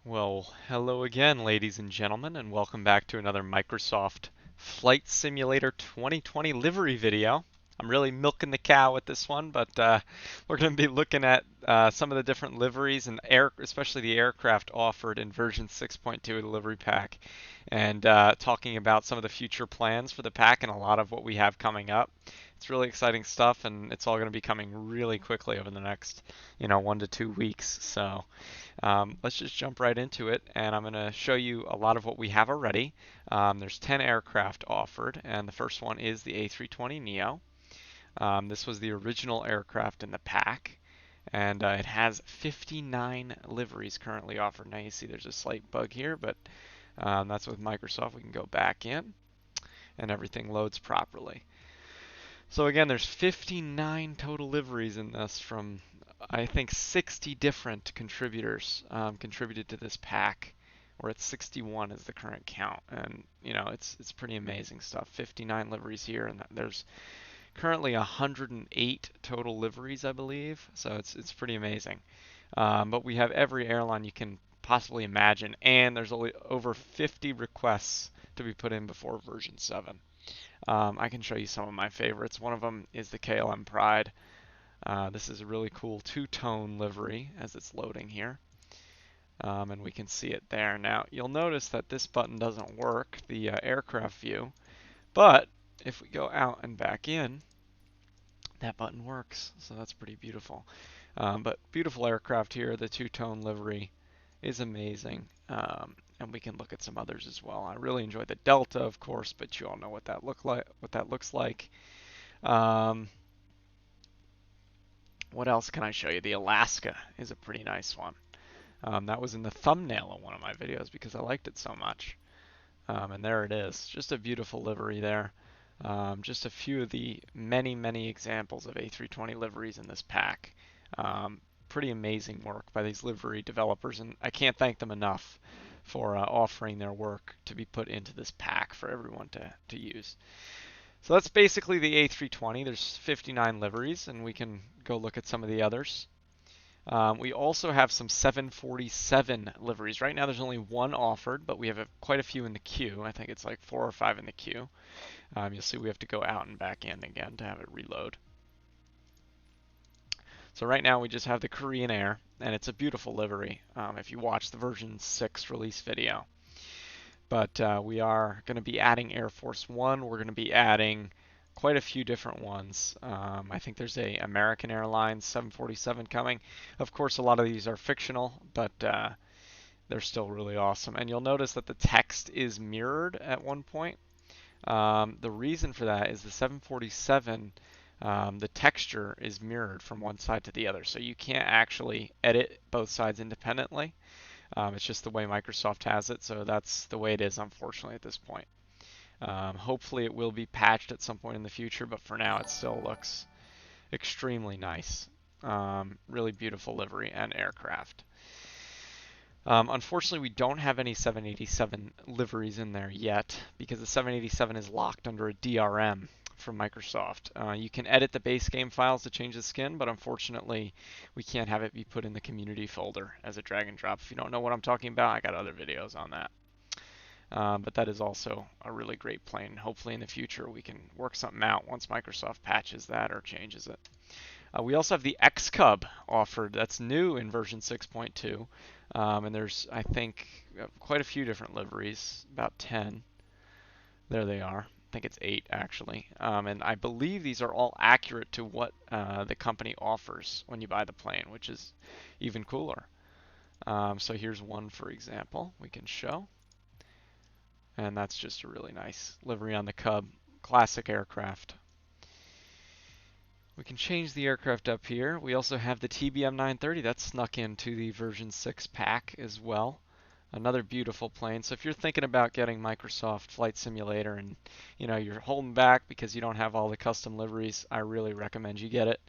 Well, hello again, ladies and gentlemen, and welcome back to another Microsoft Flight Simulator 2020 livery video. I'm really milking the cow with this one, but we're going to be looking at some of the different liveries and especially the aircraft offered in version 6.2 of the livery pack, and talking about some of the future plans for the pack and a lot of what we have coming up. It's really exciting stuff, and it's all going to be coming really quickly over the next, 1 to 2 weeks. So. Let's just jump right into it, and I'm going to show you a lot of what we have already. There's 10 aircraft offered, and the first one is the A320neo. This was the original aircraft in the pack, and it has 59 liveries currently offered. Now you see there's a slight bug here, but that's with Microsoft. We can go back in, and everything loads properly. So again, there's 59 total liveries in this from I think 60 different contributors contributed to this pack. We're at 61 is the current count, and it's pretty amazing stuff. 59 liveries here, and there's currently 108 total liveries, I believe. So it's pretty amazing. But we have every airline you can possibly imagine, and there's only over 50 requests to be put in before version 7. I can show you some of my favorites. One of them is the KLM Pride. This is a really cool two-tone livery as it's loading here. And we can see it there. Now, you'll notice that this button doesn't work, the aircraft view, but if we go out and back in, that button works, so that's pretty beautiful. But beautiful aircraft here. The two-tone livery is amazing. And we can look at some others as well. I really enjoy the Delta, of course, but you all know what that looks like. What else can I show you? The Alaska is a pretty nice one. That was in the thumbnail of one of my videos because I liked it so much. And there it is. Just a beautiful livery there. Just a few of the many, many examples of A320 liveries in this pack. Pretty amazing work by these livery developers, and I can't thank them enough for offering their work to be put into this pack for everyone to use. So that's basically the A320. There's 59 liveries, and we can go look at some of the others. We also have some 747 liveries. Right now there's only one offered, but we have quite a few in the queue. I think it's like 4 or 5 in the queue. You'll see we have to go out and back in again to have it reload. So right now we just have the Korean Air, and it's a beautiful livery if you watch the version 6 release video. But we are going to be adding Air Force One. We're going to be adding quite a few different ones. I think there's a American Airlines 747 coming. Of course, a lot of these are fictional, but they're still really awesome. And you'll notice that the text is mirrored at one point. The reason for that is the 747, the texture is mirrored from one side to the other. So you can't actually edit both sides independently. It's just the way Microsoft has it, so that's the way it is, unfortunately, at this point. Hopefully it will be patched at some point in the future, but for now it still looks extremely nice. Really beautiful livery and aircraft. Unfortunately, we don't have any 787 liveries in there yet because the 787 is locked under a DRM from Microsoft. You can edit the base game files to change the skin, but unfortunately we can't have it be put in the community folder as a drag and drop. If you don't know what I'm talking about, I got other videos on that. But that is also a really great plane. Hopefully in the future we can work something out once Microsoft patches that or changes it. We also have the X Cub offered. That's new in version 6.2. And there's, I think, quite a few different liveries, about 10. There they are. I think it's 8 actually. And I believe these are all accurate to what the company offers when you buy the plane, which is even cooler. So here's one, for example, we can show. And that's just a really nice livery on the Cub, classic aircraft. We can change the aircraft up here. We also have the TBM 930 that snuck into the version 6 pack as well. Another beautiful plane. So if you're thinking about getting Microsoft Flight Simulator and you're holding back because you don't have all the custom liveries, I really recommend you get it.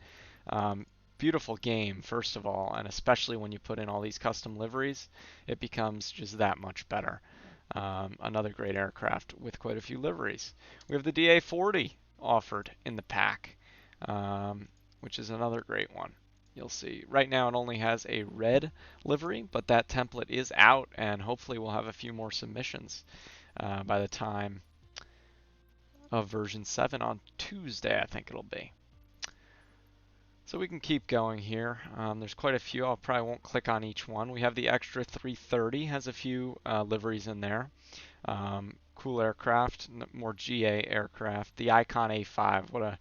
Beautiful game, first of all, and especially when you put in all these custom liveries, it becomes just that much better. Another great aircraft with quite a few liveries. We have the DA40 offered in the pack, which is another great one. You'll see right now it only has a red livery, but that template is out, and hopefully we'll have a few more submissions by the time of version 7 on Tuesday, I think it'll be. So we can keep going here. There's quite a few. I probably won't click on each one. We have the extra 330, has a few liveries in there. Cool aircraft, more GA aircraft. The Icon A5, what a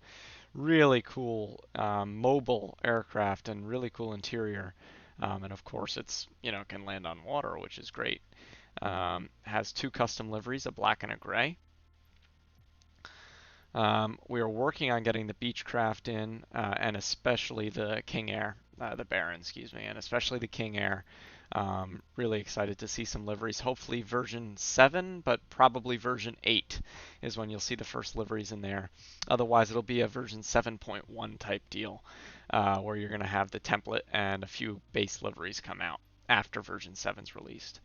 really cool mobile aircraft and really cool interior. And of course it's, can land on water, which is great. Has 2 custom liveries, a black and a gray. We are working on getting the Beechcraft in, and especially the King Air, the Baron, excuse me, and especially the King Air. Really excited to see some liveries. Hopefully version 7, but probably version 8 is when you'll see the first liveries in there. Otherwise, it'll be a version 7.1 type deal, where you're going to have the template and a few base liveries come out after version 7's released.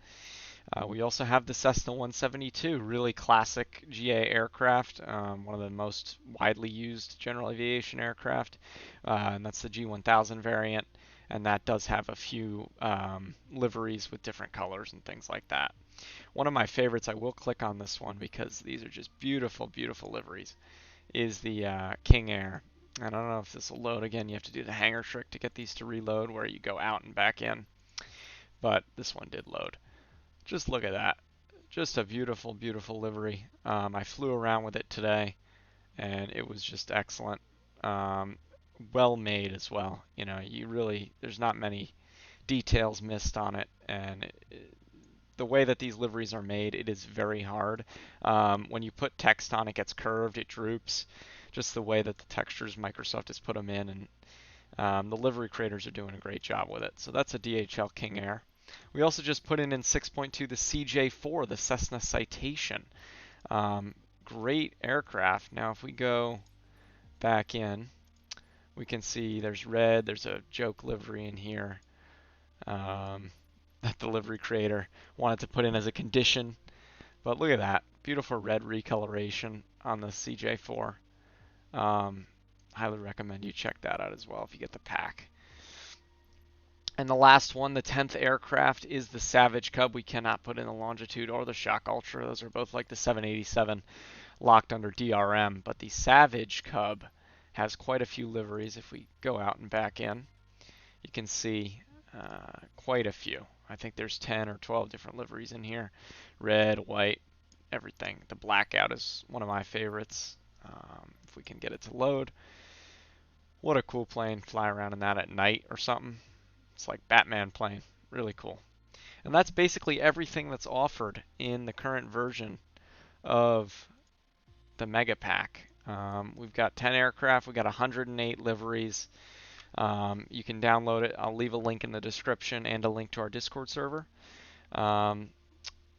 We also have the Cessna 172, really classic GA aircraft, one of the most widely used general aviation aircraft, and that's the G1000 variant, and that does have a few liveries with different colors and things like that. One of my favorites, I will click on this one because these are just beautiful, beautiful liveries, is the King Air. And I don't know if this will load again. You have to do the hanger trick to get these to reload where you go out and back in, but this one did load. Just look at that. Just a beautiful, beautiful livery. I flew around with it today, and it was just excellent. Well made as well. There's not many details missed on it, and the way that these liveries are made, it is very hard. When you put text on, it gets curved, it droops. Just the way that the textures Microsoft has put them in, and the livery creators are doing a great job with it. So that's a DHL King Air. We also just put in 6.2 the CJ4, the Cessna Citation. Great aircraft. Now if we go back in, we can see there's red, there's a joke livery in here that the livery creator wanted to put in as a condition. But look at that, beautiful red recoloration on the CJ4. Highly recommend you check that out as well if you get the pack. And the last one, the 10th aircraft, is the Savage Cub. We cannot put in the Longitude or the Shock Ultra. Those are both like the 787 locked under DRM. But the Savage Cub has quite a few liveries. If we go out and back in, you can see quite a few. I think there's 10 or 12 different liveries in here. Red, white, everything. The blackout is one of my favorites. If we can get it to load. What a cool plane. Fly around in that at night or something. It's like Batman plane. Really cool. And that's basically everything that's offered in the current version of the Mega Pack. We've got 10 aircraft. We've got 108 liveries. You can download it. I'll leave a link in the description and a link to our Discord server.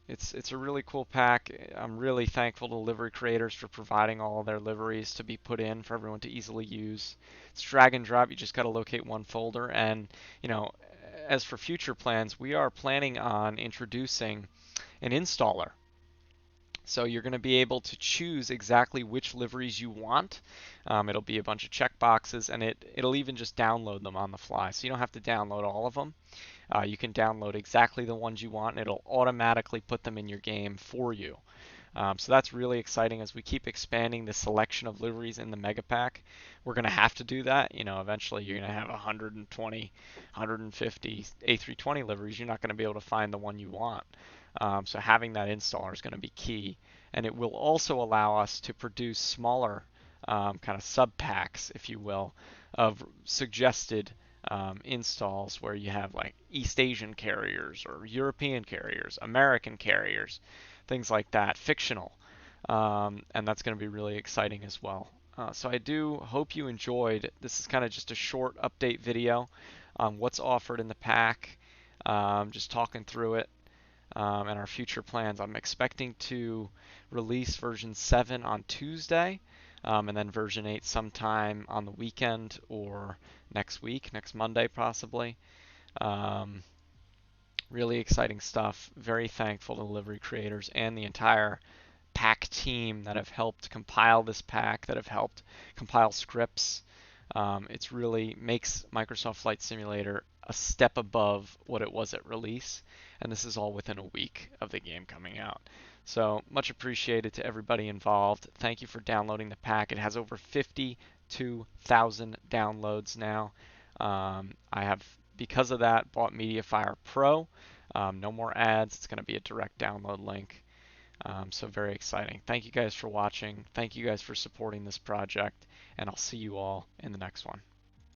It's a really cool pack. I'm really thankful to livery creators for providing all of their liveries to be put in for everyone to easily use. It's drag and drop. You just got to locate one folder. And, as for future plans, we are planning on introducing an installer. So you're going to be able to choose exactly which liveries you want. It'll be a bunch of checkboxes, and it'll even just download them on the fly. So you don't have to download all of them. You can download exactly the ones you want, and it'll automatically put them in your game for you. So that's really exciting as we keep expanding the selection of liveries in the Mega Pack. We're going to have to do that. Eventually you're going to have 120, 150 A320 liveries. You're not going to be able to find the one you want. So having that installer is going to be key. And it will also allow us to produce smaller kind of sub-packs, if you will, of suggested installs where you have like East Asian carriers or European carriers, American carriers, things like that, fictional. And that's going to be really exciting as well. So I do hope you enjoyed. This is kind of just a short update video on what's offered in the pack, just talking through it. And our future plans. I'm expecting to release version 7 on Tuesday, and then version 8 sometime on the weekend or next week, next Monday possibly. Really exciting stuff. Very thankful to livery creators and the entire pack team that have helped compile this pack, that have helped compile scripts. It's really makes Microsoft Flight Simulator a step above what it was at release, and this is all within a week of the game coming out. So much appreciated to everybody involved. Thank you for downloading the pack. It has over 52,000 downloads now. I have, because of that, bought MediaFire Pro. No more ads. It's going to be a direct download link. So very exciting. Thank you guys for watching. Thank you guys for supporting this project, and I'll see you all in the next one.